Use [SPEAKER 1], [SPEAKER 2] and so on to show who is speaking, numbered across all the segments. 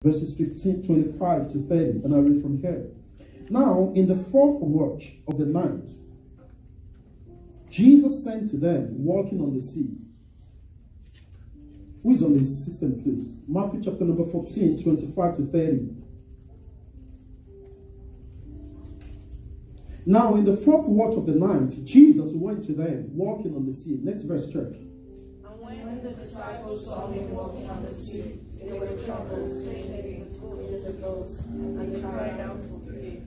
[SPEAKER 1] verses 25 to 30, and I read from here. Now, in the fourth watch of the night, Jesus sent to them, walking on the sea. Who is on the system, please? Matthew chapter number 14, 25 to 30. Now, in the fourth watch of the night, Jesus went to them, walking on the sea. Next verse, church.
[SPEAKER 2] And when the disciples saw him walking on the sea, they were troubled, saying, "It is a ghost," and they cried out for fear.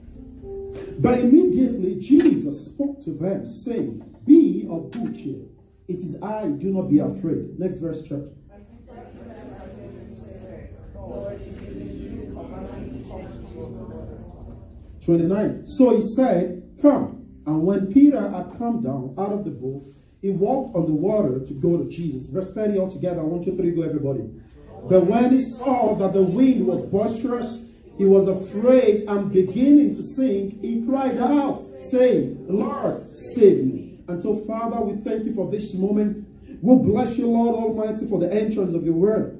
[SPEAKER 1] But immediately Jesus spoke to them, saying, "Be of good cheer. It is I, do not be afraid." Next verse, church.
[SPEAKER 2] Lord, if it is you, command me to come to you.
[SPEAKER 1] 29. So he said, "Come." And when Peter had come down out of the boat, he walked on the water to go to Jesus. Verse 30 altogether. 1, 2, 3, go everybody. But when he saw that the wind was boisterous, he was afraid, and beginning to sink, he cried out, saying, "Lord, save me." And so, Father, we thank you for this moment. We'll bless you, Lord Almighty, for the entrance of your word.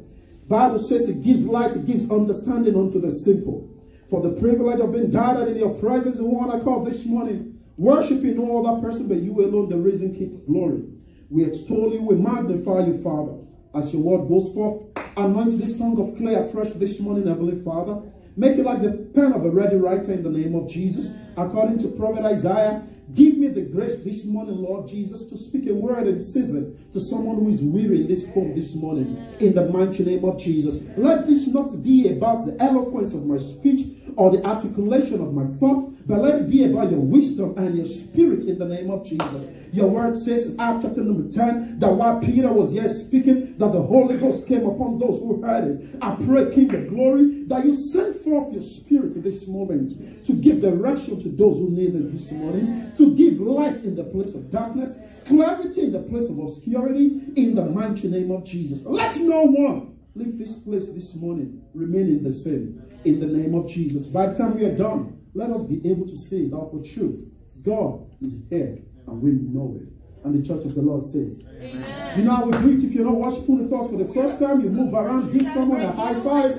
[SPEAKER 1] Bible says it gives light, it gives understanding unto the simple. For the privilege of being gathered in your presence in one accord this morning, worshiping no other person but you alone, the risen King of glory. We extol you, we magnify you, Father. As your word goes forth, anoint this tongue of clay afresh this morning, Heavenly Father. Make it like the pen of a ready writer in the name of Jesus. According to Prophet Isaiah, give me the grace this morning, Lord Jesus, to speak a word in season to someone who is weary in this home this morning. In the mighty name of Jesus. Let this not be about the eloquence of my speech or the articulation of my thought, but let it be about your wisdom and your spirit in the name of Jesus. Your word says in Acts chapter number 10 that while Peter was yet speaking, that the Holy Ghost came upon those who heard it. I pray, King of glory, that you send forth your spirit in this moment to give direction to those who need it this morning, to give light in the place of darkness, clarity in the place of obscurity, in the mighty name of Jesus. Let no one leave this place this morning remaining the same, in the name of Jesus. By the time we are done, let us be able to say that for truth, God is here and we know it. And the church of the Lord says, amen. You know how we do it. If you're not worshiping with us for the first time, you move around, give someone a high five.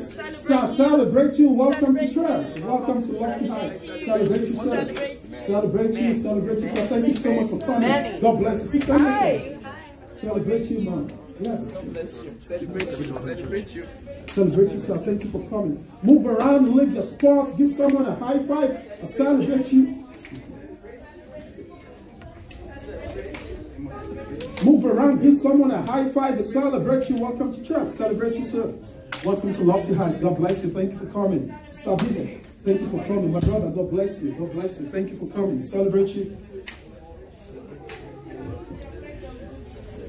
[SPEAKER 1] Celebrate you. Welcome to church. Welcome to Lucky Heights. Celebrate yourself. Celebrate you. Celebrate yourself. Thank you so much for coming. God bless you. Sister, celebrate you, man. Yeah.
[SPEAKER 3] Celebrate you.
[SPEAKER 1] Celebrate yourself. Thank you for coming. Move around, leave your spot. Give someone a high five. I celebrate you. Move around, give someone a high five to celebrate you. Welcome to church. Celebrate yourself. Welcome to Lofty Heights. God bless you. Thank you for coming. Sister Bida, thank you for coming. My brother, God bless you. God bless you. Thank you for coming. Celebrate you.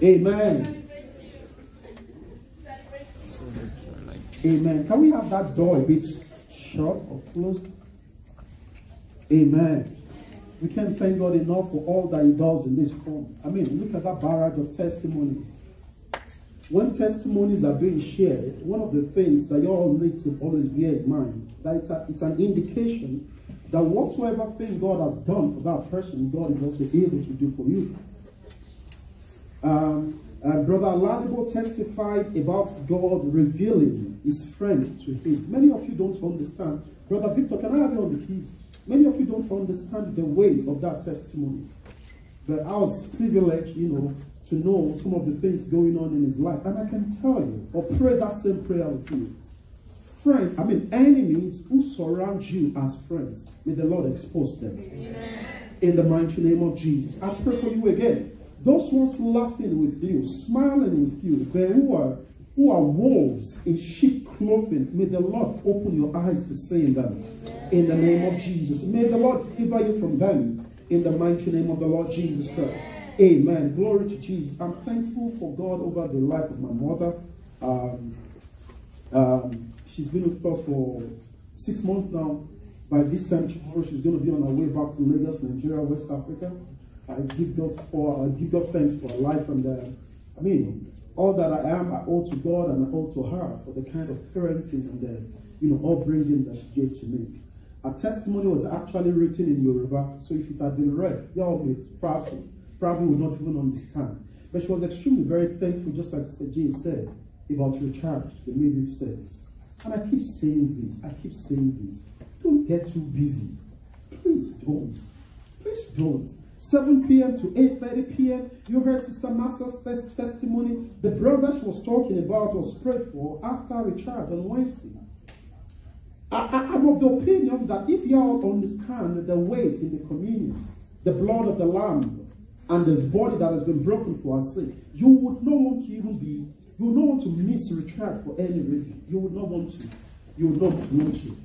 [SPEAKER 1] Amen. Amen. Can we have that door a bit shut or closed? Amen. We can't thank God enough for all that he does in this home. I mean, look at that barrage of testimonies. When testimonies are being shared, one of the things that you all need to always bear in mind, that it's an indication that whatsoever thing God has done for that person, God is also able to do for you. Brother Aladibo testified about God revealing his friend to him. Many of you don't understand. Brother Victor, can I have you on the keys? Many of you don't understand the weight of that testimony. But I was privileged, to know some of the things going on in his life. And I can tell you, or pray that same prayer with you. Friends, enemies who surround you as friends, may the Lord expose them. Amen. In the mighty name of Jesus. I pray for you again. Those ones laughing with you, smiling with you, they who are wolves in sheep clothing, may the Lord open your eyes to see them. In the name of Jesus. May the Lord deliver you from them. In the mighty name of the Lord Jesus Christ. Amen. Glory to Jesus. I'm thankful for God over the life of my mother. She's been with us for 6 months now. By this time tomorrow, she's going to be on her way back to Lagos, Nigeria, West Africa. I give God thanks for her life, and all that I am, I owe to God and I owe to her for the kind of parenting and the upbringing that she gave to me. Her testimony was actually written in Yoruba, so if it had been read, y'all probably would not even understand. But she was extremely very thankful, just like Sister Jane said, about your charge, the midweek service. And I keep saying this. Don't get too busy. Please don't. Please don't. 7 p.m. to 8:30 p.m. You heard Sister Master's testimony. The brother she was talking about was prayed for after recharge on Wednesday. I'm of the opinion that if you all understand the weight in the communion, the blood of the Lamb, and this body that has been broken for our sake, you would not want to miss recharge for any reason. You would not want to. You would not want to.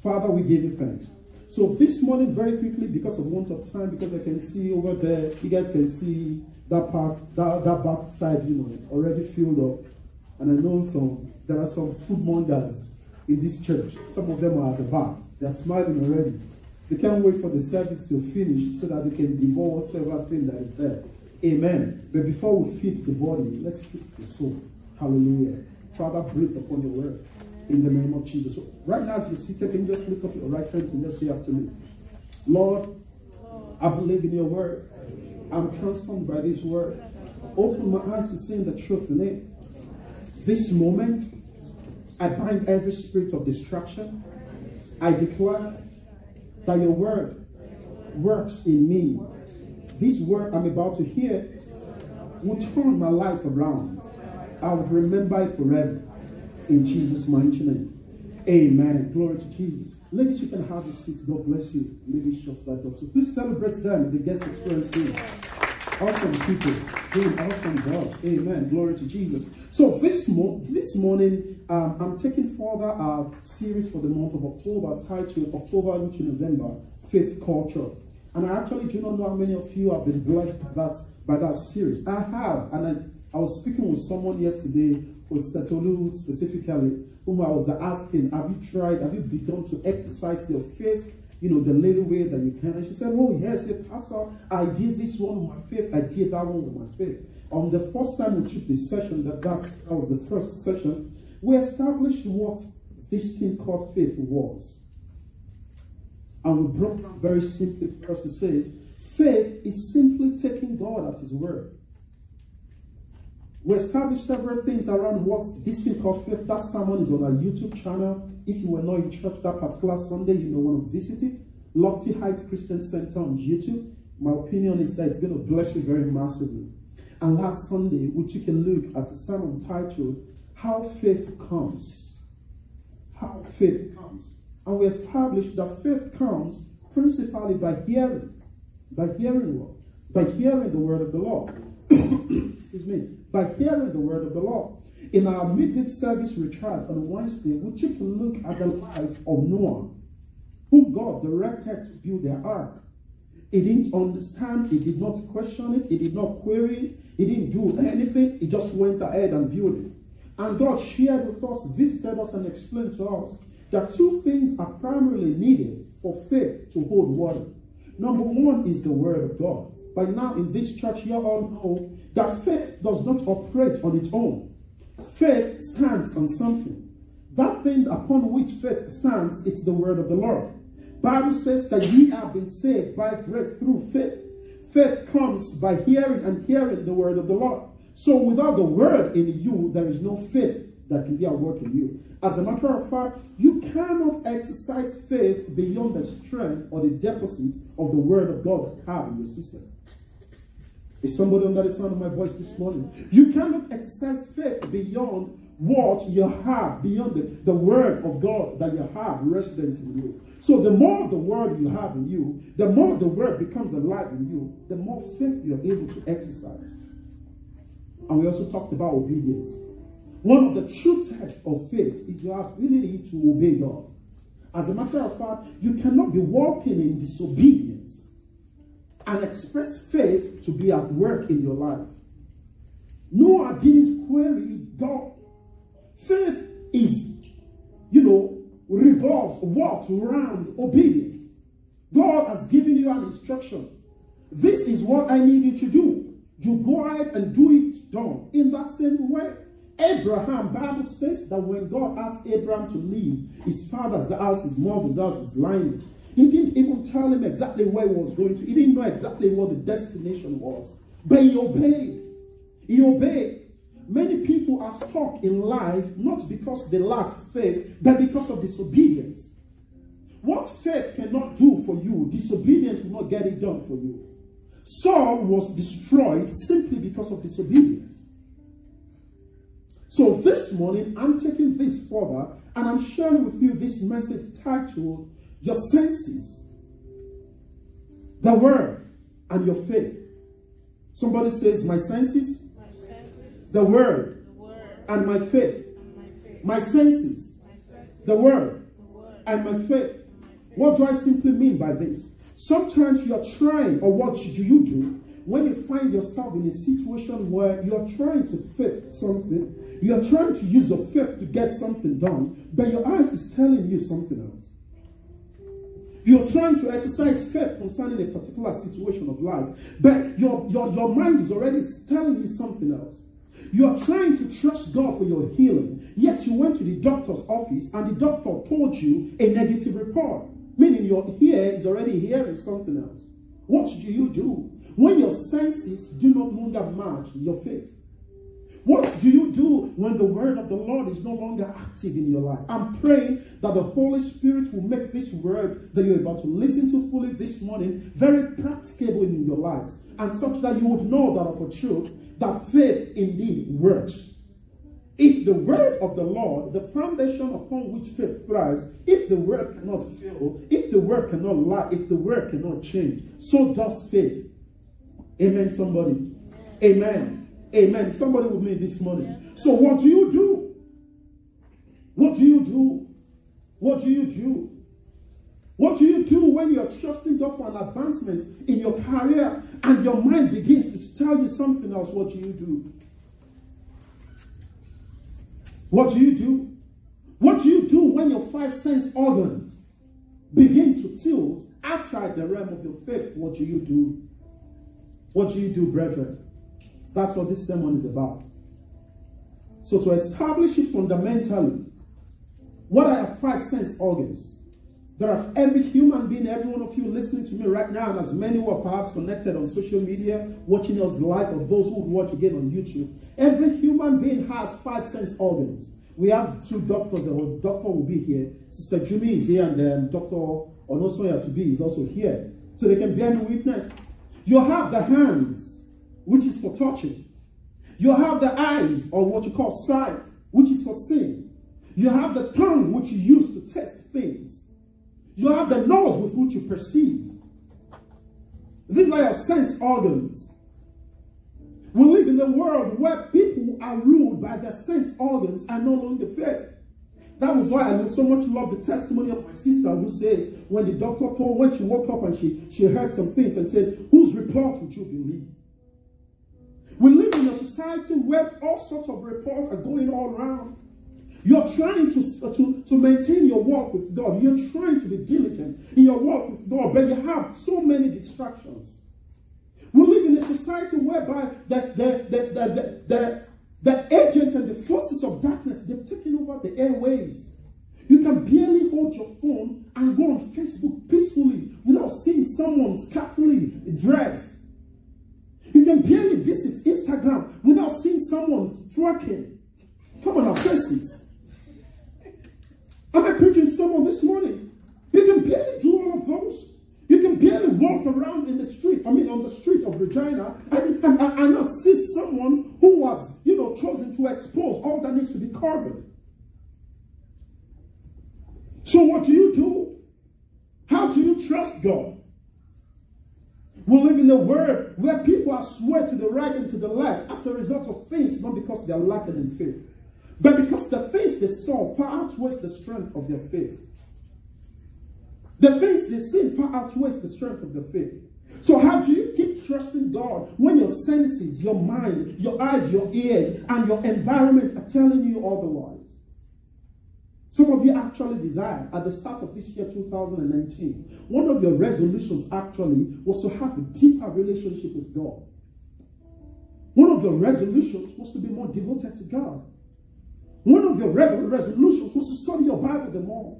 [SPEAKER 1] Father, we give you thanks. So this morning, very quickly, because of want of time, because I can see over there, you guys can see that part, that back side, already filled up. And I know there are some food mongers in this church. Some of them are at the back. They're smiling already. They can't wait for the service to finish so that they can devour whatsoever thing that is there. Amen. But before we feed the body, let's feed the soul. Hallelujah. Father, breathe upon your word. In the name of Jesus. So right now, as you're seated, can you just lift up your right hand and just say after me, Lord, I believe in your word. I'm transformed by this word. Open my eyes to see the truth in it. This moment, I bind every spirit of distraction. I declare that your word works in me. This word I'm about to hear will turn my life around. I will remember it forever. In Jesus' mighty name. Amen. Glory to Jesus. Ladies, you can have your seats. God bless you. Maybe shut that door. So please celebrate them, the guest experience too. Awesome people. Doing awesome God. Amen. Glory to Jesus. So this morning, I'm taking further our series for the month of October, titled October into November, Faith Culture. And I actually do not know how many of you have been blessed by that series. I have. And I was speaking with someone yesterday, with Setolu specifically, whom I was asking, have you begun to exercise your faith, the little way that you can? And she said, oh yes, Pastor, I did this one with my faith, I did that one with my faith. On the first time we took this session, that was the first session, we established what this thing called faith was. And we broke down very simply for us to say, faith is simply taking God at his word. We established several things around what this thing called faith. That sermon is on our YouTube channel. If you were not in church that particular Sunday, you may want to visit it. Lofty Heights Christian Center on YouTube. My opinion is that it's going to bless you very massively. And last Sunday, we took a look at a sermon titled, How Faith Comes. How Faith Comes. And we established that faith comes principally by hearing. By hearing what? By hearing the word of the Lord. Excuse me. By hearing the word of the Lord. In our midweek service recharge on Wednesday, we took a look at the life of Noah, whom God directed to build their ark. He didn't understand, he did not question it, he did not query it, he didn't do anything, he just went ahead and built it. And God shared with us, visited us, and explained to us that two things are primarily needed for faith to hold water. Number one is the word of God. By now in this church, you all know that faith does not operate on its own. Faith stands on something. That thing upon which faith stands, it's the word of the Lord. Bible says that ye have been saved by grace through faith. Faith comes by hearing, and hearing the word of the Lord. So without the word in you, there is no faith that can be at work in you. As a matter of fact, you cannot exercise faith beyond the strength or the deposit of the word of God that you have in your system. Is somebody under the sound of my voice this morning? You cannot exercise faith beyond what you have, beyond the word of God that you have resident in you. So the more of the word you have in you, the more the word becomes alive in you, the more faith you're able to exercise. And we also talked about obedience. One of the true tests of faith is your ability to obey God. As a matter of fact, you cannot be walking in disobedience and express faith to be at work in your life. Noah didn't query God. Faith is, walks around obedience. God has given you an instruction. This is what I need you to do. You go ahead and do it done. In that same way, Abraham, Bible says that when God asked Abraham to leave his father's house, his mother's house, his line, he didn't even tell him exactly where he was going to. He didn't know exactly what the destination was. But he obeyed. He obeyed. many people are stuck in life not because they lack faith, but because of disobedience. What faith cannot do for you, disobedience will not get it done for you. Saul was destroyed simply because of disobedience. So this morning, I'm taking this further, and I'm sharing with you this message titled, Your Senses, the Word, and Your Faith. Somebody says, my senses, the Word, and my faith. My senses, the Word, and my faith. What do I simply mean by this? Sometimes you are trying, or what do you do when you find yourself in a situation where you are trying to faith something, you are trying to use your faith to get something done, but your eyes is telling you something else. You're trying to exercise faith concerning a particular situation of life, but your mind is already telling you something else. You are trying to trust God for your healing, yet you went to the doctor's office and the doctor told you a negative report, meaning your ear is already hearing something else. What do you do when your senses do not longer match your faith? What do you do when the word of the Lord is no longer active in your life? I'm praying that the Holy Spirit will make this word that you're about to listen to fully this morning very practicable in your lives, and such that you would know that of a truth that faith indeed works. If the word of the Lord, the foundation upon which faith thrives, if the word cannot fail, if the word cannot lie, if the word cannot change, so does faith. Amen, somebody. Amen. Amen. Somebody with me this morning. So what do you do? What do you do? What do you do? What do you do when you're trusting God for an advancement in your career and your mind begins to tell you something else? What do you do? What do you do? What do you do when your five sense organs begin to tilt outside the realm of your faith? What do you do? What do you do, brethren? That's what this sermon is about. So to establish it fundamentally, what are your five sense organs? There are every human being, every one of you listening to me right now, and as many who are perhaps connected on social media, watching us live, or those who would watch again on YouTube. Every human being has five sense organs. We have two doctors. The doctor will be here. Sister Jumi is here, and Dr. Onosoya Tubi is also here. So they can bear me witness. You have the hands, which is for touching. You have the eyes, or what you call sight, which is for seeing. You have the tongue, which you use to test things. You have the nose with which you perceive. These are your sense organs. We live in a world where people are ruled by their sense organs and no longer faith. That was why I so much love the testimony of my sister who says, when the doctor told, when she woke up and she heard some things and said, whose report would you believe? We live in a society where all sorts of reports are going all around. You're trying to maintain your walk with God. You're trying to be diligent in your walk with God, but you have so many distractions. We live in a society whereby the agents and the forces of darkness, they've taken over the airwaves. You can barely hold your phone and go on Facebook peacefully without seeing someone scantily dressed. You can barely visit Instagram without seeing someone twerking. Come on now, face it. Am I preaching to someone this morning? You can barely do all of those. You can barely walk around in the street, on the street of Regina, and not see someone who was, chosen to expose all that needs to be covered. So what do you do? How do you trust God? We live in a world where people are swayed to the right and to the left as a result of things, not because they are lacking in faith, but because the things they saw far outweighs the strength of their faith. The things they see far outweighs the strength of their faith. So how do you keep trusting God when your senses, your mind, your eyes, your ears, and your environment are telling you otherwise? Some of you actually desired at the start of this year 2019, one of your resolutions actually was to have a deeper relationship with God. One of your resolutions was to be more devoted to God. One of your resolutions was to study your Bible the more.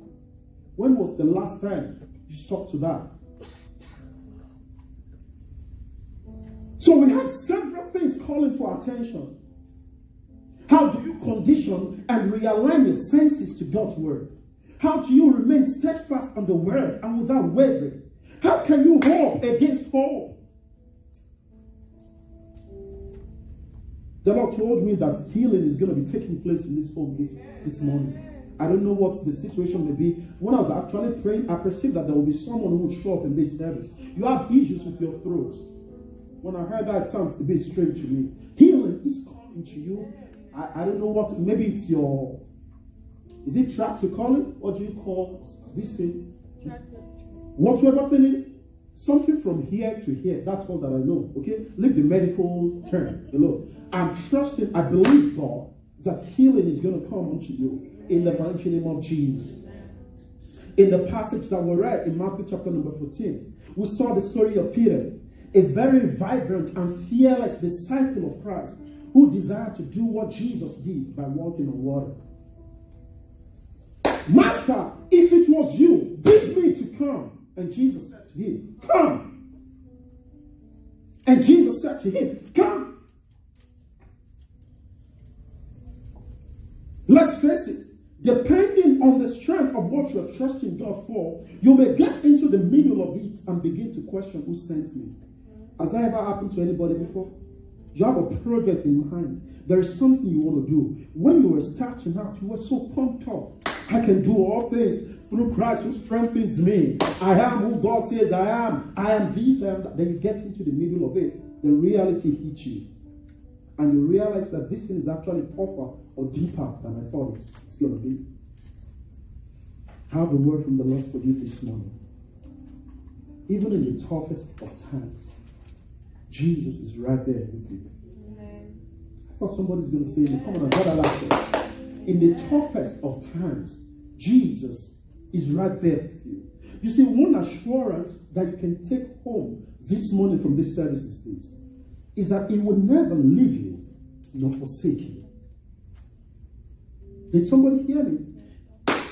[SPEAKER 1] When was the last time you stuck to that? So we have several things calling for attention. How do you condition and realign your senses to God's word? How do you remain steadfast on the word and without wavering? How can you hope against hope? The Lord told me that healing is going to be taking place in this home this morning. I don't know what the situation may be. When I was actually praying, I perceived that there will be someone who would show up in this service. You have issues with your throat. When I heard that, it sounds a bit strange to me. Healing is coming to you. I don't know what, maybe it's your, is it tracks you call it? What do you call this thing? Whatsoever thing is, something from here to here, that's all that I know, okay? Leave the medical term alone. I'm trusting, I believe God, that healing is going to come unto you in the mighty name of Jesus. In the passage that we read in Matthew chapter number 14, we saw the story of Peter, a very vibrant and fearless disciple of Christ, who desired to do what Jesus did by walking on water. Master, if it was you, bid me to come. And Jesus said to him, come. And Jesus said to him, come. Let's face it, depending on the strength of what you're trusting God for, you may get into the middle of it and begin to question who sent me. Has that ever happened to anybody before? You have a project in mind. There is something you want to do. When you were starting out, you were so pumped up. I can do all things through Christ who strengthens me. I am who God says I am. I am this, I am that. Then you get into the middle of it. The reality hits you. And you realize that this thing is actually tougher or deeper than I thought it's going to be. I have a word from the Lord for you this morning. Even in the toughest of times, Jesus is right there with you. Amen. I thought somebody's going to say, come on, God, I like that. In the toughest of times, Jesus is right there with you. You see, one assurance that you can take home this morning from this service is this, is that He will never leave you nor forsake you. Did somebody hear me?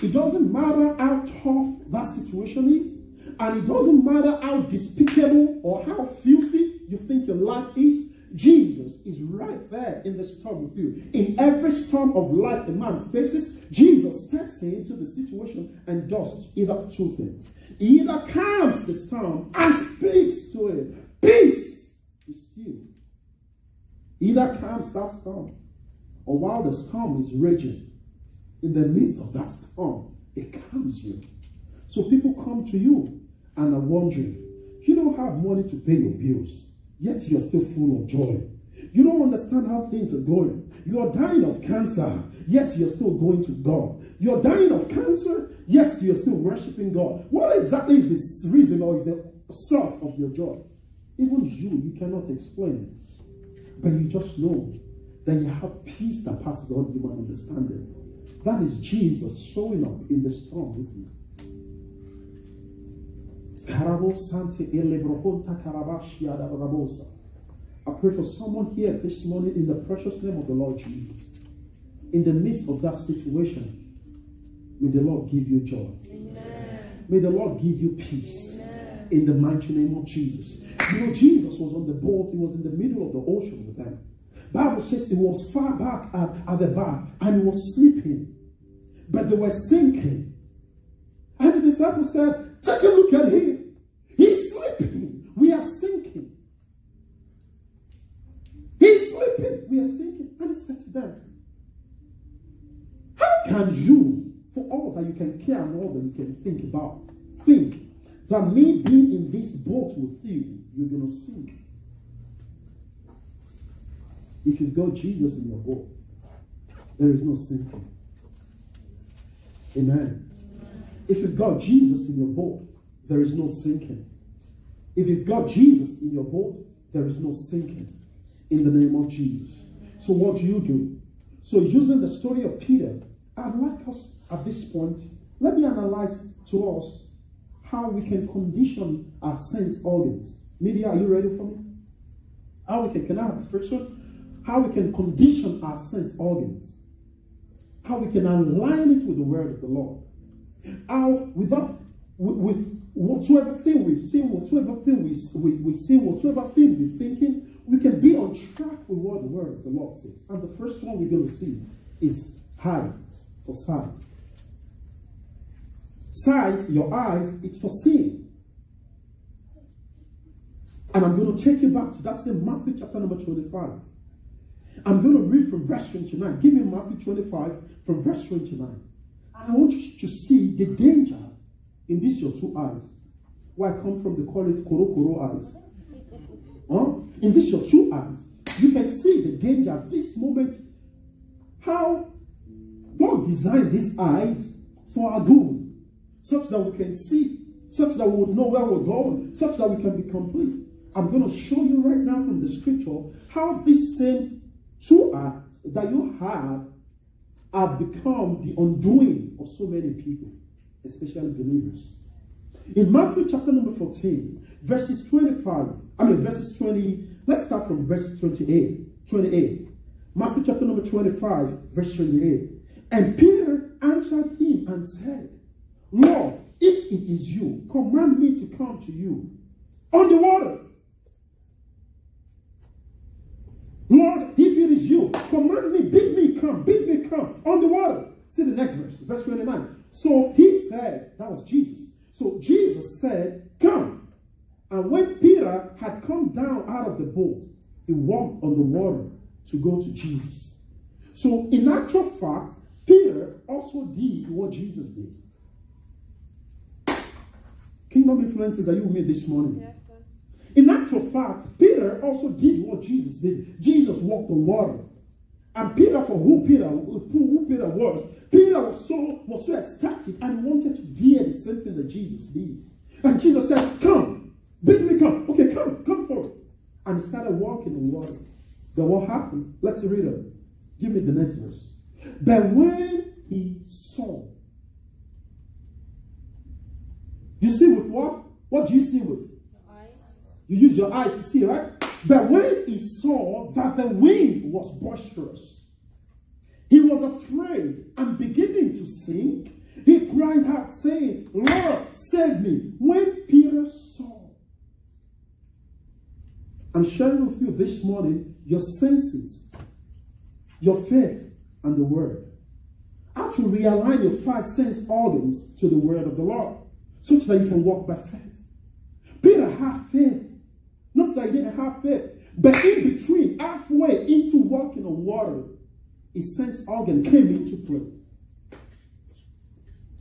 [SPEAKER 1] It doesn't matter how tough that situation is, and it doesn't matter how despicable or how filthy you think your life is, Jesus is right there in the storm with you. In every storm of life a man faces, Jesus steps into the situation and does either two things. He either calms the storm and speaks to it. Peace, be still. He either calms that storm, or while the storm is raging, in the midst of that storm, it calms you. So people come to you and are wondering, you don't have money to pay your bills, yet you're still full of joy. You don't understand how things are going. You are dying of cancer, yet you're still going to God. You're dying of cancer, yes, you're still worshiping God. What exactly is the reason or is the source of your joy? Even you cannot explain it. But you just know that you have peace that passes all human understanding. That is Jesus showing up in the storm with you. I pray for someone here this morning in the precious name of the Lord Jesus. In the midst of that situation, may the Lord give you joy. Amen. May the Lord give you peace. Amen. In the mighty name of Jesus. You know, Jesus was on the boat. He was in the middle of the ocean with them. Bible says he was far back at the bar and he was sleeping. But they were sinking. And the disciples said, take a look at him. He's sleeping. We are sinking. He's sleeping. We are sinking. And he said to them, how can you, for all that you can care and all that you can think about, think that me being in this boat with you, you're going to sink? If you've got Jesus in your boat, there is no sinking. Amen. If you've got Jesus in your boat, there is no sinking. If you've got Jesus in your boat, there is no sinking. In the name of Jesus. So what do? So using the story of Peter, I'd like us at this point, let me analyze to us how we can condition our sense organs. Media, are you ready for me? Can I have the first one? How we can condition our sense organs. How we can align it with the word of the Lord. How with whatsoever thing we see, whatsoever thing we see, whatsoever thing we're thinking, we can be on track with what the word of the Lord says. And the first one we're going to see is eyes, for sight. Sight, your eyes, it's for seeing. And I'm going to take you back to that same Matthew chapter number 25. I'm going to read from verse 29. Give me Matthew 25 from verse 29. And I want you to see the danger in these your two eyes. Where I come from, they call it koro eyes. In these your two eyes, you can see the danger at this moment. How God designed these eyes for our good, such that we can see, such that we would know where we're going, such that we can be complete. I'm going to show you right now from the scripture how these same two eyes that you have become the undoing of so many people, especially believers. In Matthew chapter number 14, verses 20, let's start from verse 28. Matthew chapter number 25, verse 28. And Peter answered him and said, Lord, if it is you, command me to come to you on the water. Lord, if it is you, command me, bid me come on the water. See the next verse, verse 29. So he said, that was Jesus. So Jesus said, come. And when Peter had come down out of the boat, he walked on the water to go to Jesus. So in actual fact, Peter also did what Jesus did. Kingdom influences, are you with me this morning? Yeah. In actual fact, Peter also did what Jesus did. Jesus walked on water. And Peter, for who Peter was, Peter was so ecstatic and he wanted to do the same thing that Jesus did. And Jesus said, come, bid me come. Okay, come forward. And he started walking on water. Then what happened? Let's read it. Give me the next verse. But when he saw, you see with what? What do you see with? You use your eyes to see, right? But when he saw that the wind was boisterous, he was afraid and beginning to sink. He cried out, saying, Lord, save me. When Peter saw, I'm sharing with you this morning your senses, your faith, and the word. How to realign your 5 sense organs to the word of the Lord, such that you can walk by faith. Peter had faith. Not that he didn't have faith, but in between, halfway into walking on water, his sense organ came into play.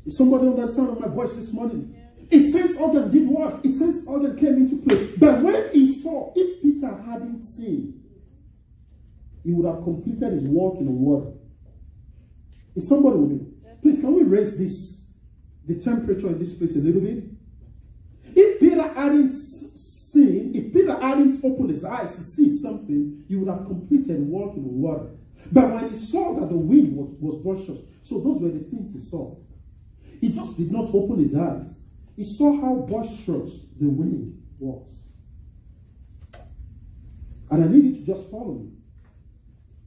[SPEAKER 1] Is somebody on the sound of my voice this morning? Yeah. His sense organ did what? His sense organ came into play. But when he saw, if Peter hadn't seen, he would have completed his walking on water. Is somebody with me? Yeah. Please, can we raise the temperature in this place a little bit? If Peter hadn't seen, if Peter hadn't opened his eyes to see something, he would have completed walking on water. But when he saw that the wind was boisterous, so those were the things he saw. He just did not open his eyes. He saw how boisterous the wind was. And I need you to just follow me.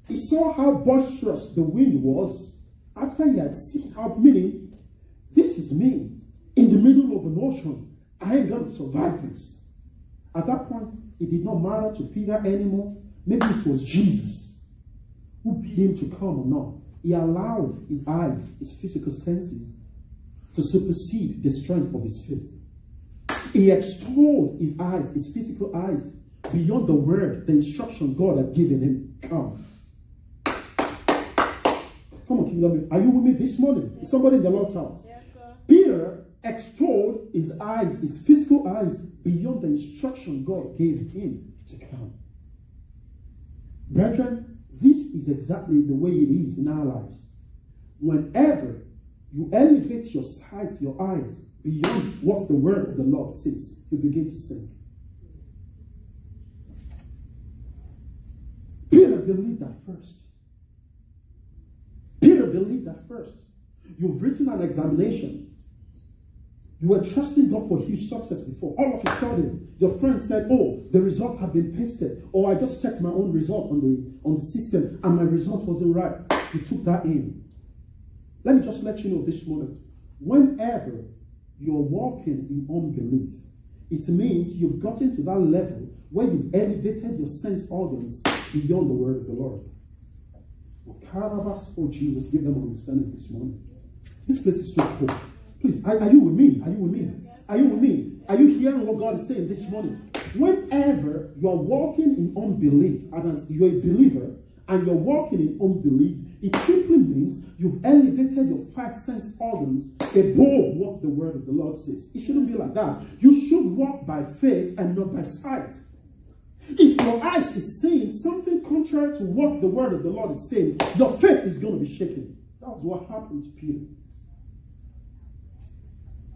[SPEAKER 1] He saw how boisterous the wind was after he had seen how, meaning, this is me in the middle of an ocean. I ain't going to survive this. At that point, it did not matter to Peter anymore. Maybe it was Jesus who bid him to come or not. He allowed his eyes, his physical senses, to supersede the strength of his faith. He extolled his eyes, his physical eyes, beyond the word, the instruction God had given him. Come. Come on, kingdom. Are you with me this morning? Is somebody in the Lord's house? Yes, sir. Peter extolled his eyes, his physical eyes, beyond the instruction God gave him to come. Brethren, this is exactly the way it is in our lives. Whenever you elevate your sight, your eyes, beyond what the word of the Lord says, you begin to sink. Peter believed that first. Peter believed that first. You've written an examination. You were trusting God for huge success before. All of a sudden, your friend said, oh, the result had been pasted. Or I just checked my own result on the system and my result wasn't right. You took that in. Let me just let you know this morning. Whenever you're walking in unbelief, It means you've gotten to that level where you've elevated your sense organs beyond the word of the Lord. Oh, Jesus, give them understanding this morning. This place is so cool. Please, are you with me? Are you with me? Are you with me? Are you hearing what God is saying this morning? Whenever you're walking in unbelief, and as you're a believer, and you're walking in unbelief, it simply means you've elevated your 5 sense organs above what the word of the Lord says. It shouldn't be like that. You should walk by faith and not by sight. If your eyes is seeing something contrary to what the word of the Lord is saying, your faith is going to be shaken. That was what happened to Peter.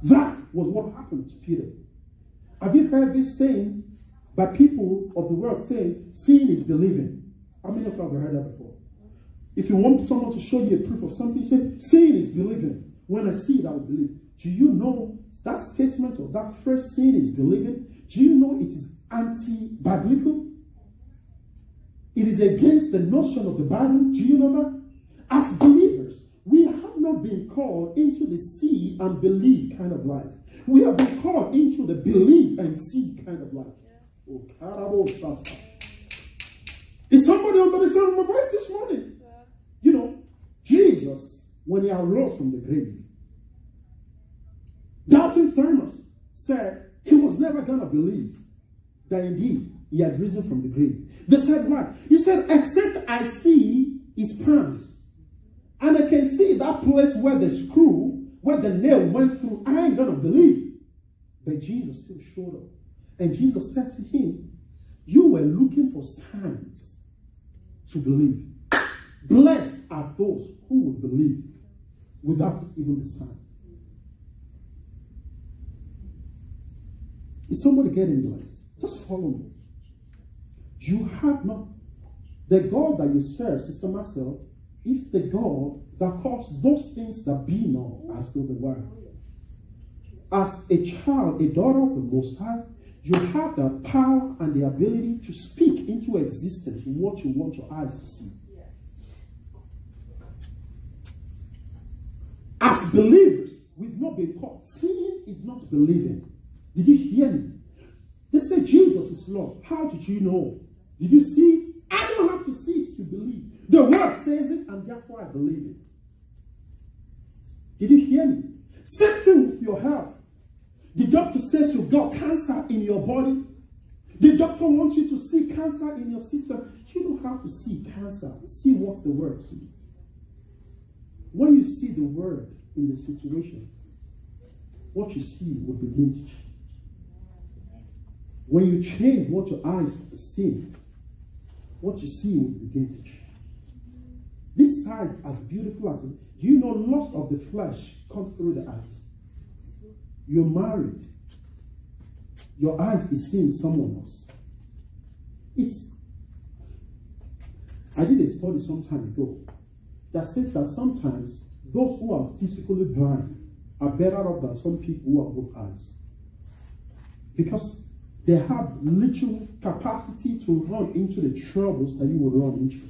[SPEAKER 1] That was what happened to Peter. Have you heard this saying by people of the world saying, seeing is believing? How many of you have heard that before? If you want someone to show you a proof of something, you say, seeing is believing. When I see it, I will believe. Do you know that statement or that first seeing is believing? Do you know it is anti-biblical? It is against the notion of the Bible. Do you know that? As believers, we have not been called into the see and believe kind of life. We have been called into the believe and see kind of life. Oh, carabo sata. Is somebody under the sound of my voice this morning? You know, Jesus, when he arose from the grave, doubting Thomas said he was never going to believe that indeed he had risen from the grave. They said, what? He said, except I see his palms, and I can see that place where the screw, where the nail went through, I ain't going to believe. But Jesus still showed up. And Jesus said to him, you were looking for signs to believe. Blessed are those who will believe without even the sign. Is somebody getting blessed? Just follow me. You have not. The God that you serve, Sister Marcel, is the God that calls those things that be not as though they were. As a child, a daughter of the Most High, you have the power and the ability to speak into existence what you want your eyes to see. As believers, we've not been called. Seeing is not believing. Did you hear me? They say Jesus is Lord. How did you know? Did you see it? I don't have to see it to believe. The word says it, and therefore I believe it. Did you hear me? Same thing with your health. The doctor says you've got cancer in your body. The doctor wants you to see cancer in your system. You don't have to see cancer. See what the word says. When you see the word in the situation, what you see will begin to change. When you change what your eyes see, what you see will begin to change. This sight, as beautiful as it is, you know, lust of the flesh comes through the eyes. You're married. Your eyes is seeing someone else. I did a study some time ago that says that sometimes those who are physically blind are better off than some people who have both eyes. Because they have literal capacity to run into the troubles that you would run into.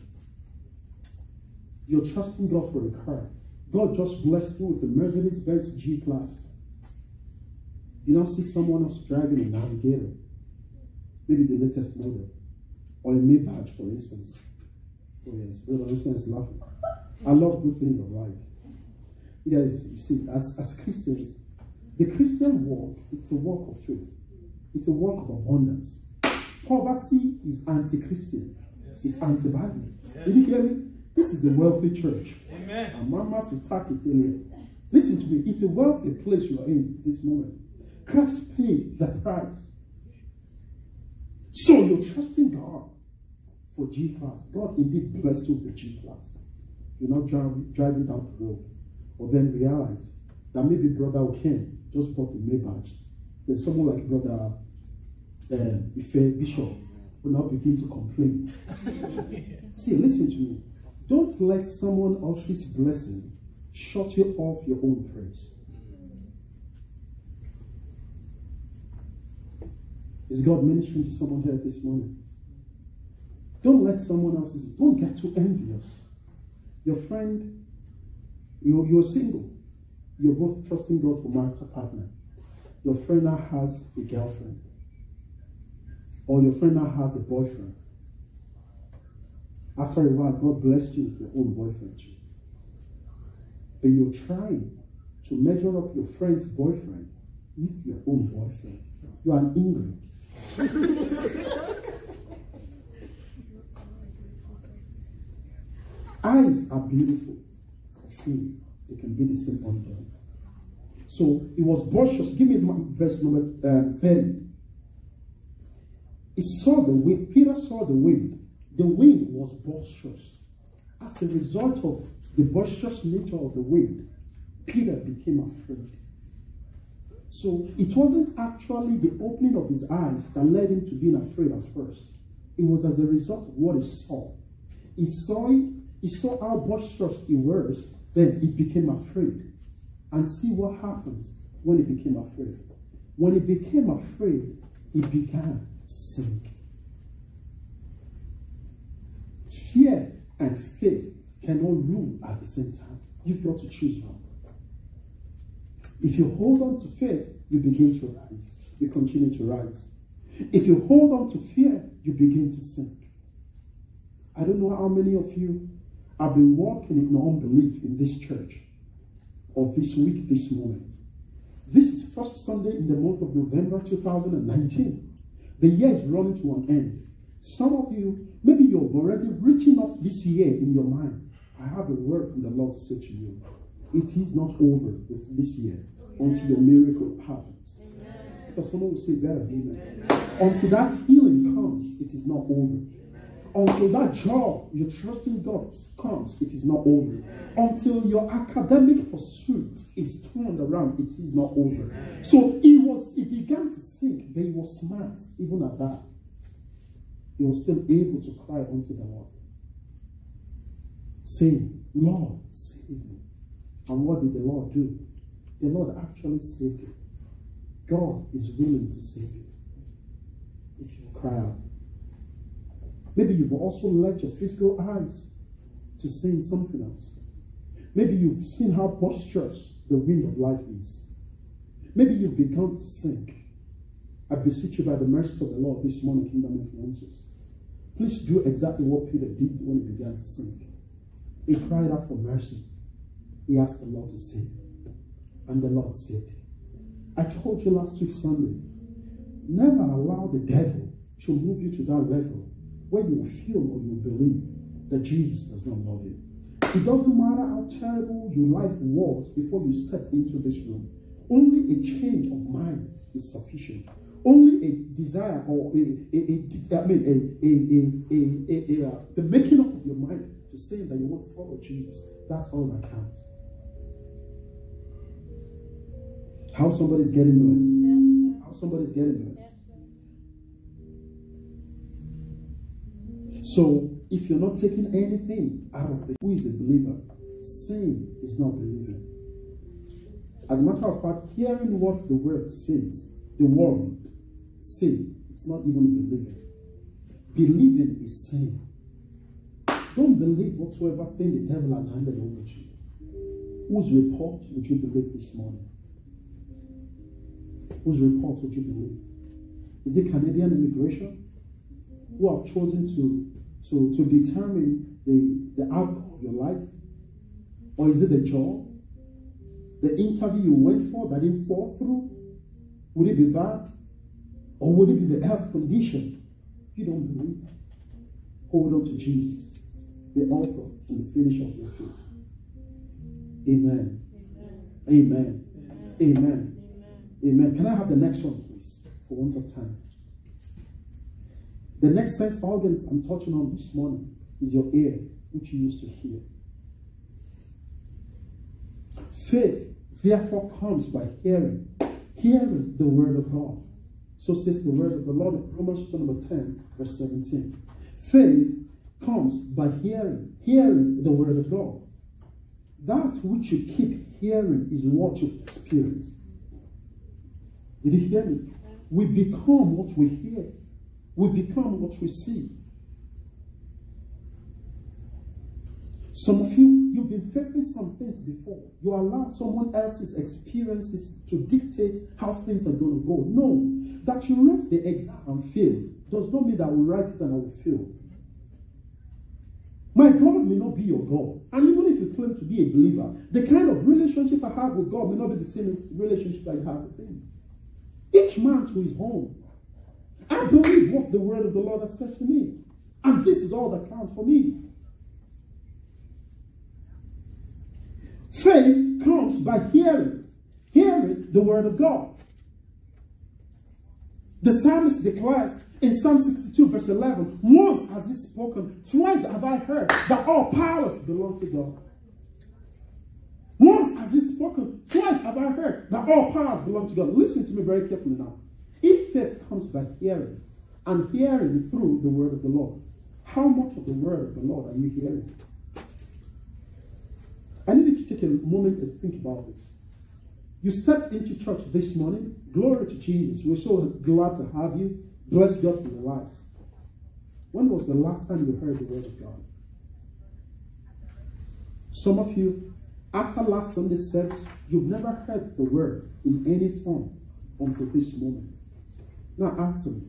[SPEAKER 1] You're trusting God for a car. God just blessed you with a Mercedes-Benz G-Class. You now see someone else driving a Navigator, maybe the latest model, or a Maybach, for instance. Oh yes, Brother Wilson is laughing. I love good things of life. You guys, you see, as Christians, the Christian walk, it's a walk of faith. It's a walk of abundance. Poverty is anti-Christian. Yes. It's anti-Bible. Yes. Did you hear me? This is a wealthy church. Amen. And Mama should talk it earlier. Listen to me. It's a wealthy place you are in this moment. Christ paid the price. So you're trusting God for G-Class. God indeed blessed you with the G-Class. You're not driving down the road. Or then realize that maybe Brother Oken just bought the Maybach. Then someone like Brother Ife Bishop will now begin to complain. See, listen to me. Don't let someone else's blessing shut you off your own praise. Is God ministering to someone here this morning? Don't let someone else's, don't get too envious. Your friend, you're single. You're both trusting God for marital partner. your friend now has a girlfriend, or your friend now has a boyfriend. After a while, God blessed you with your own boyfriend. But you're trying to measure up your friend's boyfriend with your own boyfriend. You are an ingrate. Eyes are beautiful. See, they can be the same undone. So it was boisterous. Give me verse number 30. He saw the wind. Peter saw the wind. The wind was boisterous. As a result of the boisterous nature of the wind, Peter became afraid. So it wasn't actually the opening of his eyes that led him to being afraid at first. It was as a result of what he saw. He saw it. He saw how boisterous it was. Then he became afraid. And see what happens when he became afraid. When he became afraid, he began to sink. Fear and faith cannot rule at the same time. You've got to choose one. If you hold on to faith, you begin to rise. You continue to rise. If you hold on to fear, you begin to sink. I don't know how many of you have been walking in unbelief in this church, or this week, this moment. This is first Sunday in the month of November 2019. The year is running to an end. Some of you, maybe you've already written off this year in your mind. I have a word from the Lord to say to you. It is not over with this year until your miracle happens. Because someone will say, better amen. Until that healing comes, it is not over. Until that job, you're trusting God, comes, it is not over. Until your academic pursuit is turned around, it is not over. So it began to sink, but he was smart even at that. He was still able to cry unto the Lord, saying, Lord, save me. And what did the Lord do? The Lord actually saved you. God is willing to save you if you cry out. Maybe you've also let your physical eyes to seeing something else. Maybe you've seen how boisterous the wind of life is. Maybe you've begun to sink. I beseech you by the mercies of the Lord this morning, Kingdom Influencers. Please do exactly what Peter did when he began to sink. He cried out for mercy. He asked the Lord to save him. And the Lord saved him. I told you last week Sunday, never allow the devil to move you to that level where you feel or you believe that Jesus does not love you. It doesn't matter how terrible your life was before you stepped into this room. Only a change of mind is sufficient. Only a desire or the making up of your mind to say that you want to follow Jesus. That's all that counts. How somebody's getting blessed. How somebody's getting blessed. So, if you're not taking anything out of it, who is a believer? Saying is not believing. As a matter of fact, hearing what the word says, the word say, it's not even believing. Believing is saying. Don't believe whatsoever thing the devil has handed over to you. Whose report would you believe this morning? Whose report would you believe? Is it Canadian immigration who have chosen to determine the outcome of your life? Or is it the job? The interview you went for that didn't fall through? Would it be that? Or would it be the health condition? You don't believe. Hold on to Jesus, the author and the finisher of your faith. Amen. Amen. Amen. Amen. Amen. Can I have the next one, please, for want of time? The next sense organs I'm touching on this morning is your ear, which you used to hear. Faith, therefore, comes by hearing the word of God. So says the word of the Lord in Romans number 10, verse 17. Faith comes by hearing the word of God. That which you keep hearing is what you experience. Did you hear me? We become what we hear. We become what we see. Some of you, you've been faithing some things before. You allow someone else's experiences to dictate how things are going to go. No, that you write the exam and fail does not mean that I will write it and I will fail. My God may not be your God. And even if you claim to be a believer, the kind of relationship I have with God may not be the same relationship that you have with Him. Each man to his own. I believe what the word of the Lord has said to me. And this is all that counts for me. Faith comes by hearing. Hearing the word of God. The psalmist declares in Psalm 62 verse 11, once has He spoken, twice have I heard that all powers belong to God. Once has He spoken, twice have I heard that all powers belong to God. Listen to me very carefully now. If faith comes by hearing, and hearing through the word of the Lord, how much of the word of the Lord are you hearing? I need you to take a moment and think about this. You stepped into church this morning. Glory to Jesus. We're so glad to have you. Bless God for your lives. When was the last time you heard the word of God? Some of you, after last Sunday service, you've never heard the word in any form until this moment. Now answer me,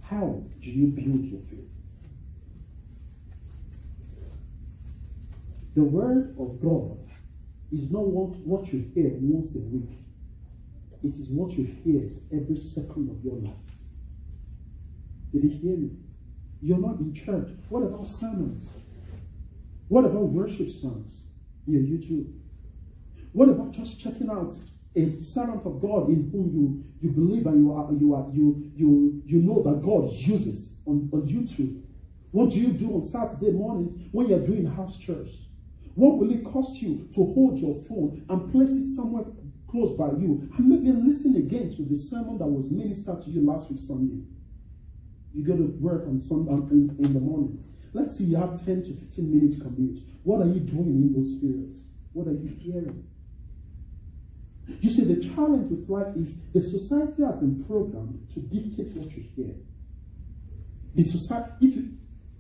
[SPEAKER 1] how do you build your faith? The word of God is not what you hear once a week. It is what you hear every second of your life. Did you hear me? You're not in church. What about sermons? What about worship songs on your YouTube? What about just checking out a servant of God in whom you believe and you know that God uses on YouTube? What do you do on Saturday mornings when you're doing house church? What will it cost you to hold your phone and place it somewhere close by you and maybe listen again to the sermon that was ministered to you last week Sunday? You go to work on Sunday in the morning. Let's see, you have 10 to 15 minutes commute. What are you doing in those periods? What are you hearing? You see, the challenge with life is the society has been programmed to dictate what you hear. The society, if you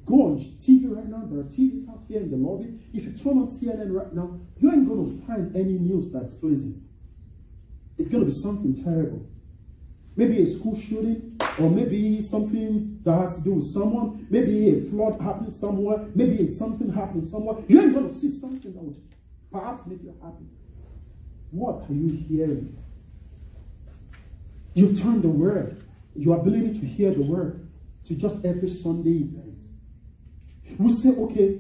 [SPEAKER 1] go on TV right now, there are TVs out here in the lobby. If you turn on CNN right now, you ain't going to find any news that's pleasing. It's going to be something terrible. Maybe a school shooting, or maybe something that has to do with someone. Maybe a flood happening somewhere. Maybe it's something happening somewhere. You ain't going to see something that would perhaps make you happy. What are you hearing? You've turned the word, your ability to hear the word, to just every Sunday event. We say, okay,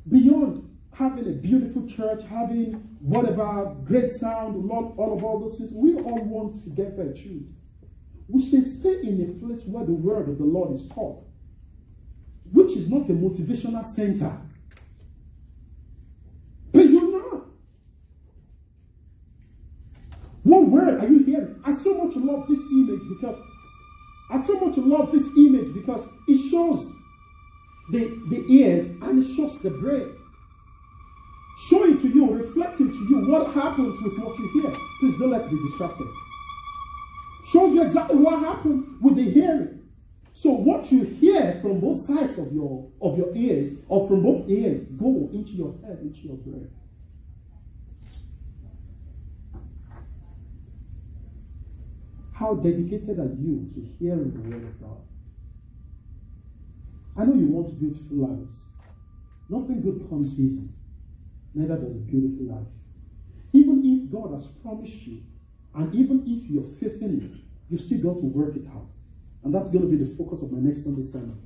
[SPEAKER 1] beyond having a beautiful church, having whatever, great sound, all those things, we all want to get there too. We should stay in a place where the word of the Lord is taught, which is not a motivational center. But you're not. What word are you hearing? I so much love this image because it shows the ears and it shows the brain. Showing to you, reflecting to you what happens with what you hear. Please don't let me be distracted. Shows you exactly what happened with the hearing. So what you hear from both sides of your ears, or from both ears, go into your head, into your brain. How dedicated are you to hearing the word of God? I know you want beautiful lives. Nothing good comes easy. Neither does a beautiful life. Even if God has promised you, and even if you're faith in it, you still got to work it out. And that's going to be the focus of my next Sunday sermon.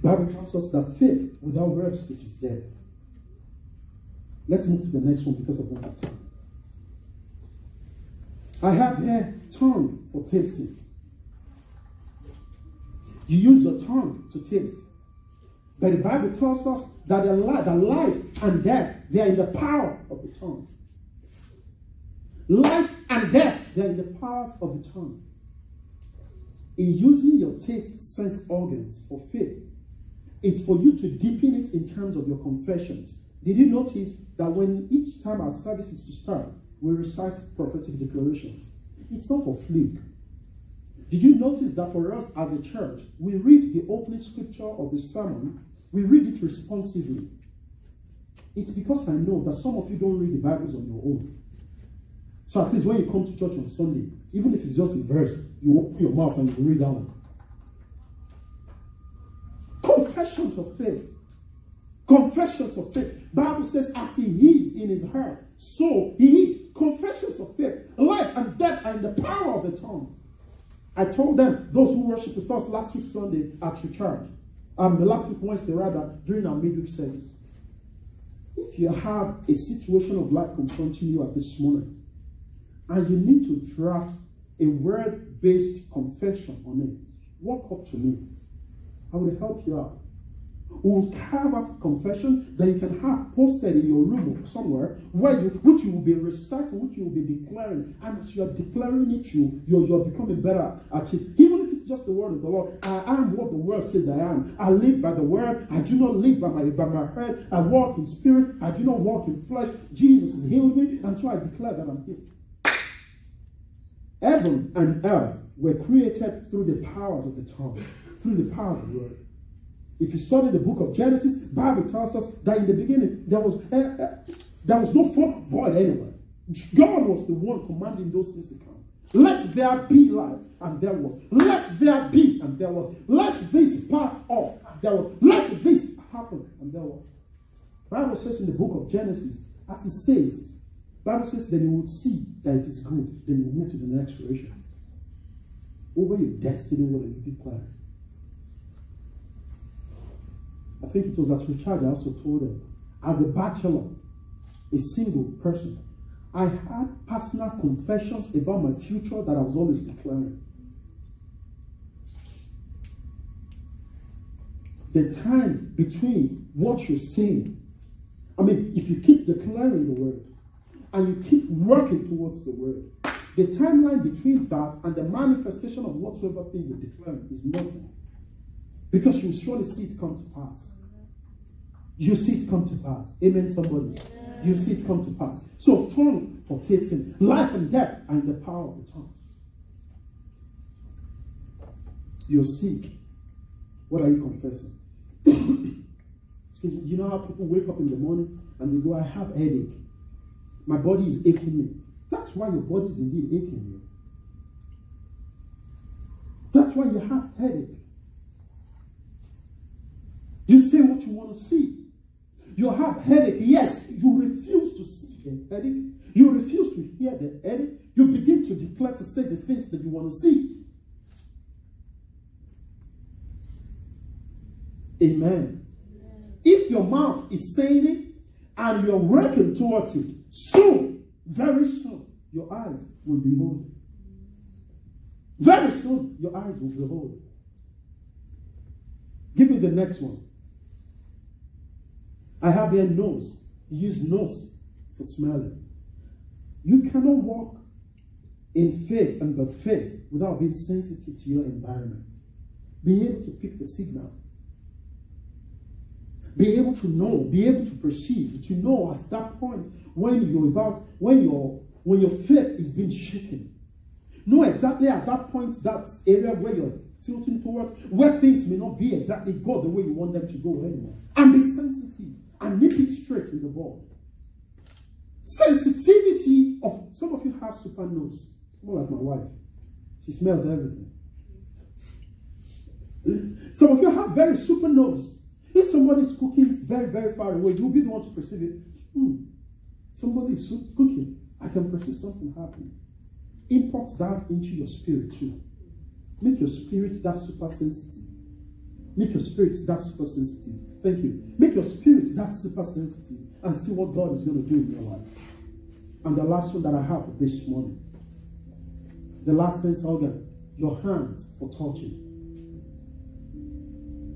[SPEAKER 1] The Bible tells us that faith without works, it is dead. Let's move to the next one because of what I've said. I have here tongue for tasting. You use your tongue to taste. But the Bible tells us that the life and death, they are in the power of the tongue. Life and death, they are in the powers of the tongue. In using your taste sense organs for faith, it's for you to deepen it in terms of your confessions. Did you notice that when each time our service is to start, we recite prophetic declarations? It's not for fluke. Did you notice that for us as a church, we read the opening scripture of the sermon, we read it responsively. It's because I know that some of you don't read the Bibles on your own. So at least when you come to church on Sunday, even if it's just a verse, you open your mouth and you read that one. Confessions of faith. Confessions of faith. Bible says, as he is in his heart, so he is. Confessions of faith. Life and death are in the power of the tongue. I told them, those who worship with us last week Sunday at Recharge, the last week Wednesday rather, during our midweek service. If you have a situation of life confronting you at this moment, and you need to draft a word-based confession on it, walk up to me. I will help you out. We'll carve out a confession that you can have posted in your room or somewhere, which you will be reciting, which you will be declaring. And as you are declaring it, you're becoming better at it. Even if it's just the word of the Lord. I am what the word says I am. I live by the word. I do not live by my head. I walk in spirit. I do not walk in flesh. Jesus has healed me, and so I declare that I'm healed. Heaven and earth were created through the powers of the tongue, through the powers of the word. If you study the book of Genesis, Bible tells us that in the beginning there was no form of void anywhere. God was the one commanding those things to come. Let there be light, and there was. Let there be, and there was. Let this part off, and there was. Let this happen, and there was. Bible says in the book of Genesis, as it says, Bible says, then you would see that it is good. Then you move to the next creation. Over your destiny, what you declare. I think it was at Recharge I also told them, as a bachelor, a single person, I had personal confessions about my future that I was always declaring. The time between what you're saying, I mean, if you keep declaring the word, and you keep working towards the word, the timeline between that and the manifestation of whatsoever thing you're declaring is nothing. Because you surely see it come to pass. You see it come to pass. Amen, somebody. Amen. You see it come to pass. So tongue for tasting. Life and death are in the power of the tongue. You're sick. What are you confessing? Excuse me. You know how people wake up in the morning and they go, I have headache. My body is aching me. That's why your body is indeed aching you. That's why you have headache. You say what you want to see. You have headache. Yes, you refuse to see the headache. You refuse to hear the headache. You begin to declare to say the things that you want to see. Amen. If your mouth is saying it and you're working towards it, soon, very soon, your eyes will behold it. Very soon, your eyes will behold it. Give me the next one. I have here nose. Use nose for smelling. You cannot walk in faith and by faith without being sensitive to your environment. Be able to pick the signal. Be able to know, be able to perceive, to know at that point when your faith is being shaken. Know exactly at that point, that area where you're tilting towards, where things may not be exactly go the way you want them to go anymore. And be sensitive and nip it straight in the ball. Sensitivity of, some of you have super nose. More like my wife. She smells everything. Some of you have very super nose. If somebody is cooking very, very far away, you'll be the one to perceive it. Somebody is cooking. I can perceive something happening. Import that into your spirit too. Make your spirit that super sensitive. Make your spirit that super sensitive. Thank you. Make your spirit that super sensitive and see what God is going to do in your life. And the last one that I have for this morning. The last sense organ. Your hands for touching.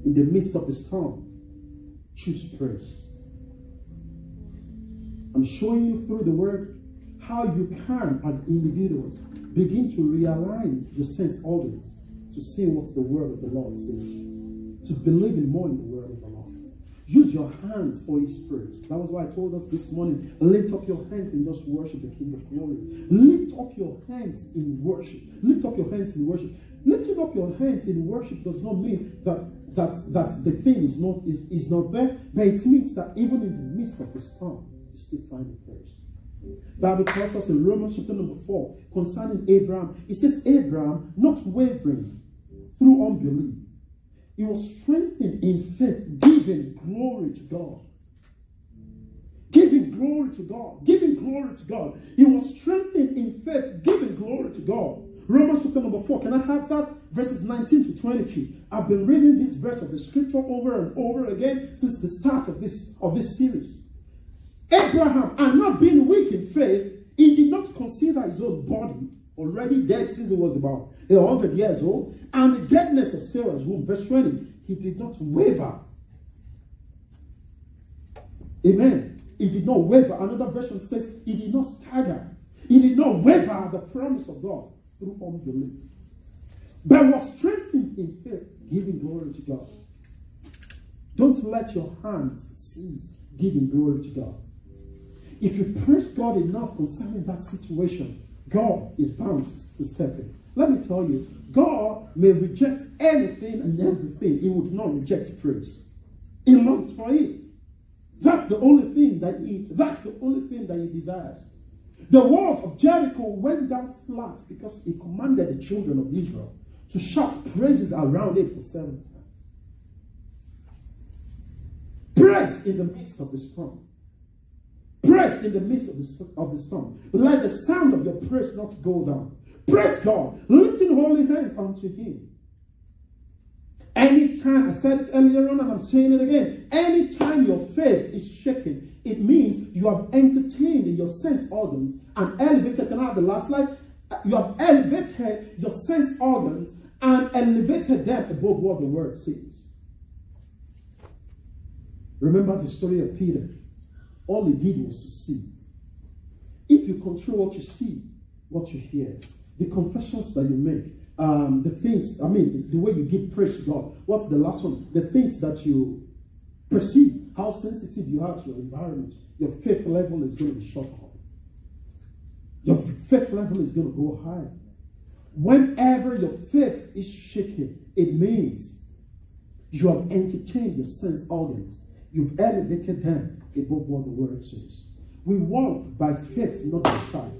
[SPEAKER 1] In the midst of the storm, choose praise. I'm showing you through the word how you can, as individuals, begin to realign your sense organs to see what the word of the Lord says. To believe in more in the word of the Lord. Use your hands for his praise. That was why I told us this morning, lift up your hands and just worship the King of Glory. Lift up your hands in worship. Lift up your hands in worship. Lifting up your hands in worship does not mean that that the thing is not there, but it means that even in the midst of the storm, you still find a thirst. Bible tells us in Romans chapter number 4 concerning Abraham. It says Abraham, not wavering through unbelief, he was strengthened in faith, giving glory to God. Giving glory to God. Giving glory to God. He was strengthened in faith, giving glory to God. Romans chapter number 4. Can I have that? Verses 19 to 22. I've been reading this verse of the scripture over and over again since the start of this series. Abraham, and not being weak in faith, he did not consider his own body already dead since he was about 100 years old, and the deadness of Sarah's womb. Verse 20. He did not waver. Amen. He did not waver. Another version says he did not stagger. He did not waver at the promise of God through unbelief, but was strengthened in faith, giving glory to God. Don't let your hand cease giving glory to God. If you praise God enough concerning that situation, God is bound to step in. Let me tell you, God may reject anything and everything. He would not reject praise. He longs for it. That's the only thing that he eats. That's the only thing that he desires. The walls of Jericho went down flat because he commanded the children of Israel to shout praises around it for 7 times. Praise in the midst of the storm. Praise in the midst of the storm. Let the sound of your praise not go down. Praise God, lifting holy hands unto him. Anytime, I said it earlier on and I'm saying it again, anytime your faith is shaken, it means you have entertained in your sense organs and elevated. Can I have the last slide? You have elevated your sense organs and elevated them above what the word says. Remember the story of Peter. All he did was to see. If you control what you see, what you hear, the confessions that you make, the things, the way you give praise to God. What's the last one? The things that you perceive, how sensitive you are to your environment. Your faith level is going to be shot up. Your faith level is going to go high. Whenever your faith is shaken, it means you have entertained your sense organs. You've elevated them above what the word says. We walk by faith, not by sight.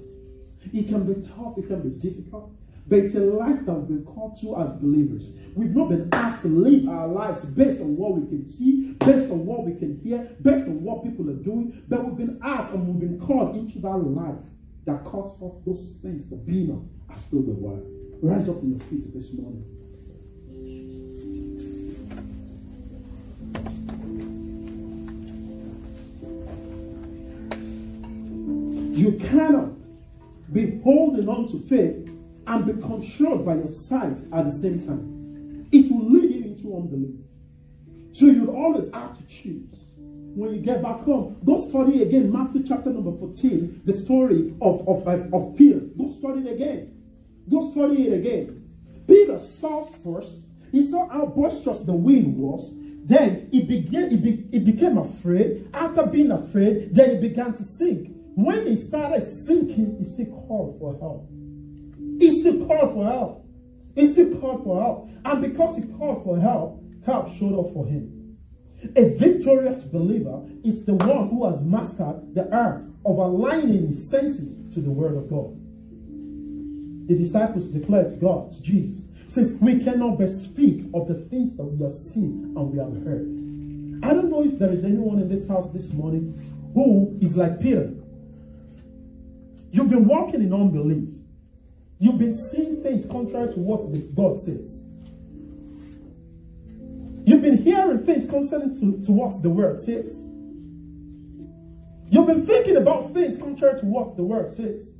[SPEAKER 1] It can be tough, it can be difficult, but it's a life that we've been called to as believers. We've not been asked to live our lives based on what we can see, based on what we can hear, based on what people are doing, but we've been asked and we've been called into that life that calls forth those things that be not as though they were. Rise up in your feet this morning. You cannot be holding on to faith and be controlled by your sight at the same time. It will lead you into unbelief. So you'd always have to choose. When you get back home, go study again Matthew chapter number 14, the story of Peter. Go study it again. Go study it again. Peter saw first. He saw how boisterous the wind was. Then he became afraid. After being afraid, then he began to sink. When he started sinking, he still called for help. He still called for help. He still called for help. And because he called for help, help showed up for him. A victorious believer is the one who has mastered the art of aligning his senses to the word of God. The disciples declared to God, to Jesus, says, we cannot but speak of the things that we have seen and we have heard. I don't know if there is anyone in this house this morning who is like Peter. You've been walking in unbelief. You've been seeing things contrary to what God says. You've been hearing things contrary to what the word says. You've been thinking about things contrary to what the word says.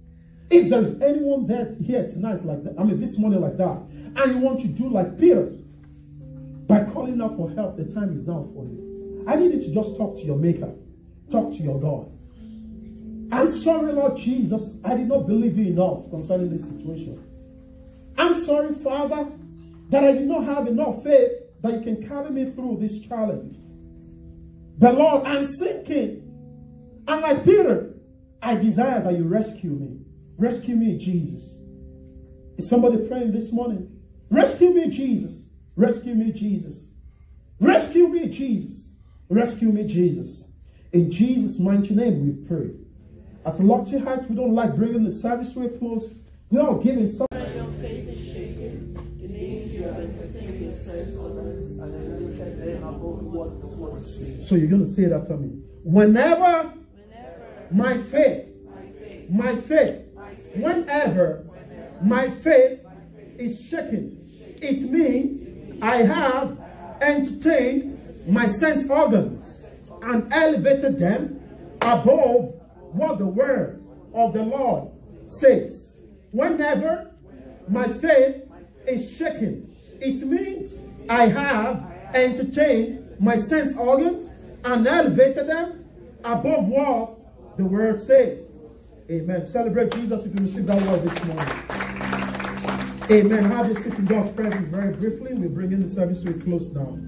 [SPEAKER 1] If there is anyone there here tonight like that, this morning like that, and you want to do like Peter, by calling out for help, the time is now for you. I need you to just talk to your maker. Talk to your God. I'm sorry, Lord Jesus, I did not believe you enough concerning this situation. I'm sorry, Father, that I did not have enough faith that you can carry me through this challenge. But Lord, I'm sinking. And like Peter, I desire that you rescue me. Rescue me, Jesus. Is somebody praying this morning? Rescue me, Jesus. Rescue me, Jesus. Rescue me, Jesus. Rescue me, Jesus. In Jesus' mighty name we pray. At Lofty Heights, we don't like bringing the service to a close. We are giving something.
[SPEAKER 2] Your faith is shaken. It means you have entertained yourselves others and elevated them above what the word says.
[SPEAKER 1] So you're going to say that for me. Whenever my faith, whenever my faith is shaken, it means I have entertained my sense organs and elevated them above what the word of the Lord says. Whenever my faith is shaken, it means I have entertained my sense organs and elevated them above what the word says. Amen. Celebrate Jesus if you receive that word this morning. Amen. Have you sit in God's presence very briefly. We're bringing the service to a close now.